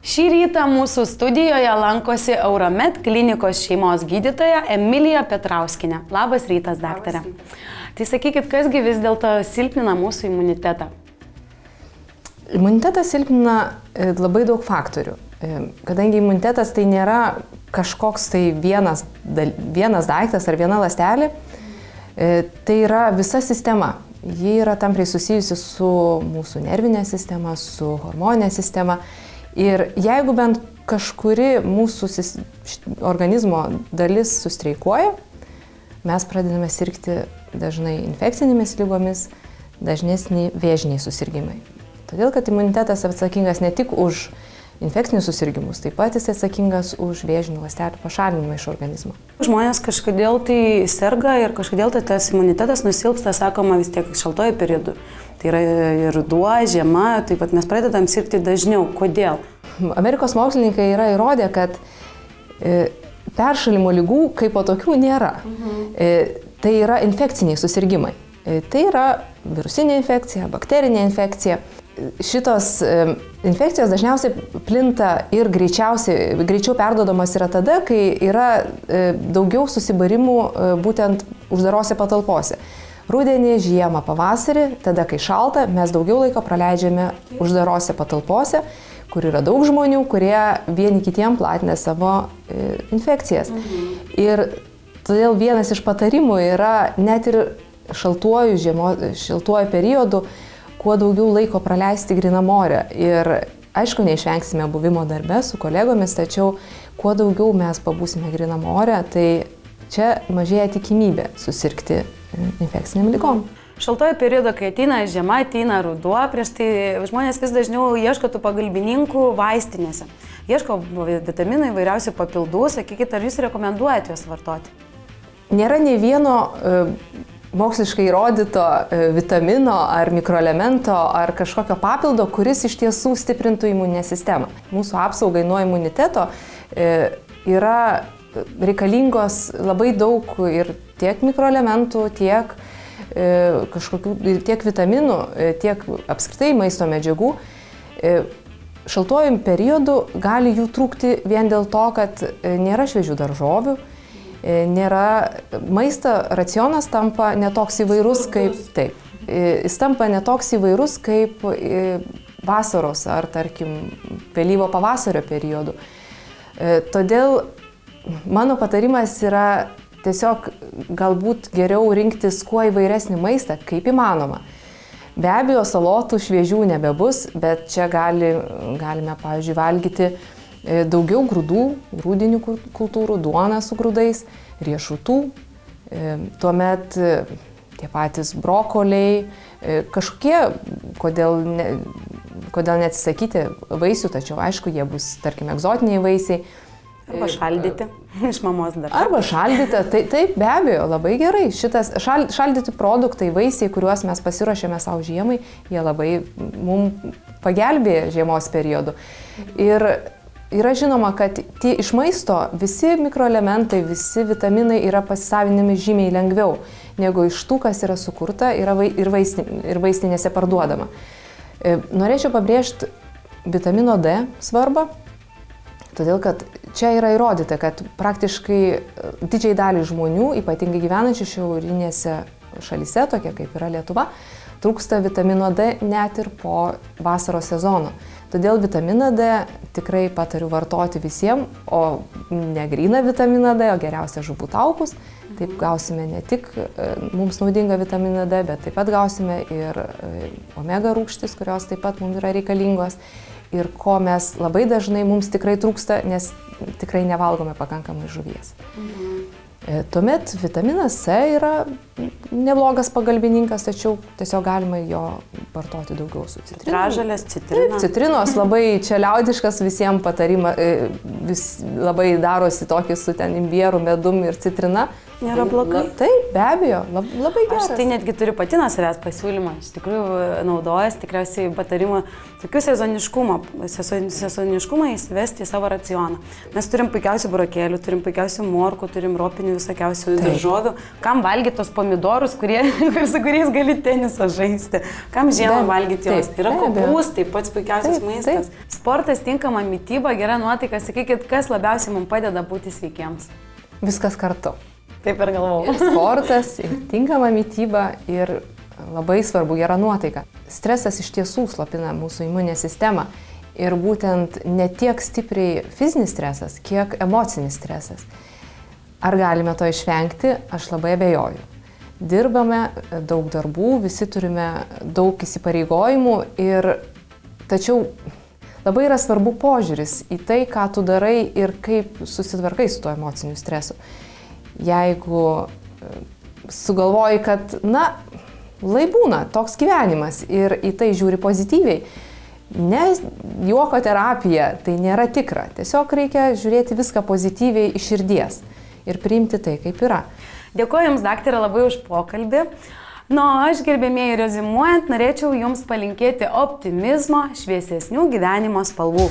Šį rytą mūsų studijoje lankosi Euromed klinikos šeimos gydytoja Emilija Petrauskinė. Labas rytas, daktarė. Tai sakykit, kasgi vis dėlto silpnina mūsų imunitetą? Imunitetą silpnina labai daug faktorių. Kadangi imunitetas tai nėra kažkoks tai vienas daiktas ar viena ląstelė, tai yra visa sistema. Ji yra tampriai susijusi su mūsų nervinė sistema, su hormoninė sistema. Ir jeigu bent kažkuri mūsų organizmo dalis sustreikuoja, mes pradedame sirgti dažnai infekcinėmis lygomis, dažnesni vėžiniai susirgimai. Todėl, kad imunitetas atsakingas ne tik už infekcinius susirgimus, taip pat jis atsakingas už vėžinių ląstelių pašalinimą iš organizmo. Žmonės kažkodėl tai serga ir kažkodėl tai tas imunitetas nusilpsta, sakoma, vis tiek šaltojo periodu. Tai yra ir ruduo, žiema, taip pat mes pradedam sirgti dažniau. Kodėl? Amerikos mokslininkai yra įrodę, kad peršalimo lygų kaip po tokių nėra. Tai yra infekciniai susirgymai. Tai yra virusinė infekcija, bakterinė infekcija. Šitos infekcijos dažniausiai plinta ir greičiau perduodamas yra tada, kai yra daugiau susibarimų būtent uždarose patalpose. Rudenį, žiemą, pavasarį, tada kai šalta, mes daugiau laiko praleidžiame uždarose patalpose, kur yra daug žmonių, kurie vieni kitiem platina savo infekcijas. Ir todėl vienas iš patarimų yra net ir šaltuoju periodu, kuo daugiau laiko praleisti grynam ore. Ir aišku, neišvengsime buvimo darbe su kolegomis, tačiau kuo daugiau mes pabūsime grynam ore, tai čia mažėja tikimybė susirgti infekciniam lygom. Šaltojo periodo, kai ateina žiema, ateina ruduo, prieš tai žmonės vis dažniau ieško tų pagalbininkų vaistinėse. Ieško vitaminų, įvairiausių papildų, sakykit, ar jūs rekomenduojate juos vartoti? Nėra nei vieno moksliškai įrodyto vitamino ar mikroelemento ar kažkokio papildo, kuris iš tiesų stiprintų imuninę sistemą. Mūsų apsaugai nuo imuniteto yra reikalingos labai daug ir tiek mikroelementų, tiek vitaminų, tiek apskritai maisto medžiagų. Šaltuoju periodu gali jų trūkti vien dėl to, kad nėra šviežių daržovių, maisto racionas tampa netoks įvairus jis tampa netoks įvairus kaip vasaros ar, tarkim, vėlyvo pavasario periodu. Todėl mano patarimas yra tiesiog galbūt geriau rinktis kuo įvairesnį maistą, kaip įmanoma. Be abejo, salotų šviežių nebebus, bet čia galime, pavyzdžiui, valgyti daugiau grūdų, grūdinių kultūrų, duoną su grūdais, riešutų, tuomet tie patys brokoliai, kažkokie, kodėl neatsisakyti vaisių, tačiau aišku, jie bus, tarkim, egzotiniai vaisiai. Arba šaldyti iš mamos dar. Arba šaldyti, taip, be abejo, labai gerai. Šitas šaldyti produktai, vaisiai, kuriuos mes pasiruošėme savo žiemai, jie labai mums pagelbėja žiemos periodu. Ir yra žinoma, kad iš maisto visi mikroelementai, visi vitaminai yra pasisavinami žymiai lengviau, negu iš tų, kas yra sukurta ir vaistinėse parduodama. Norėčiau pabrėžti vitamino D svarbą. Todėl, kad čia yra įrodyta, kad praktiškai didžiai daliai žmonių, ypatingai gyvenančių šiaurinėse šalyse, tokie kaip yra Lietuva, trūksta vitamino D net ir po vasaros sezono. Todėl vitaminą D tikrai patariu vartoti visiems, o ne gryną vitaminą D, o geriausia žuvų taukus. Taip gausime ne tik mums naudingą vitaminą D, bet taip pat gausime ir omega rūgštis, kurios taip pat mums yra reikalingos. Ir ko mes labai dažnai mums tikrai trūksta, nes tikrai nevalgome pakankamai žuvies. Tuomet vitaminas C yra neblogas pagalbininkas, tačiau tiesiog galima jo vartoti daugiau su citrina. Citražolės, citrina. Taip, citrinos labai čia liaudiškas visiems patarimas, labai darosi tokį su ten imbieru, medum ir citrina. nėra blogai. Taip, be abejo, labai gerai. Aš tai netgi turiu pati nuo savęs pasiūlymą. Iš tikrųjų naudojas tikriausiai patarimą tokių sezoniškumą įsivesti į savo racioną. Mes turim puikiausių burokėlių, turim puikiausių morkų, turim ropinių visokiausių daržovių. Kam valgyti tos pomidorus, su kuriais gali tenisą žaisti? Kam žiemą valgyti juos? Yra kopūstai, pats puikiausias maistas. Sportas, tinkama mytyba, gera nuotaika. Sakykit, kas labiausiai mums padeda būti sveikiems? Viskas kartu. Taip ir galvojau. Sportas, tinkama mytyba ir labai svarbu gera nuotaika. Stresas iš tiesų slopina mūsų imuninę sistemą ir būtent ne tiek stipriai fizinis stresas, kiek emocinis stresas. Ar galime to išvengti? Aš labai abejoju. Dirbame daug darbų, visi turime daug įsipareigojimų tačiau labai yra svarbu požiūris į tai, ką tu darai ir kaip susitvarkai su tuo emociniu stresu. Jeigu sugalvoji, kad, lai būna toks gyvenimas ir į tai žiūri pozityviai, ne juoko terapija, tai nėra tikra. Tiesiog reikia žiūrėti viską pozityviai iš širdies ir priimti tai, kaip yra. Dėkuoju Jums, daktarė, labai už pokalbį. Aš, gerbėmieji, rezimuojant, norėčiau Jums palinkėti optimizmo, šviesesnių gyvenimo spalvų.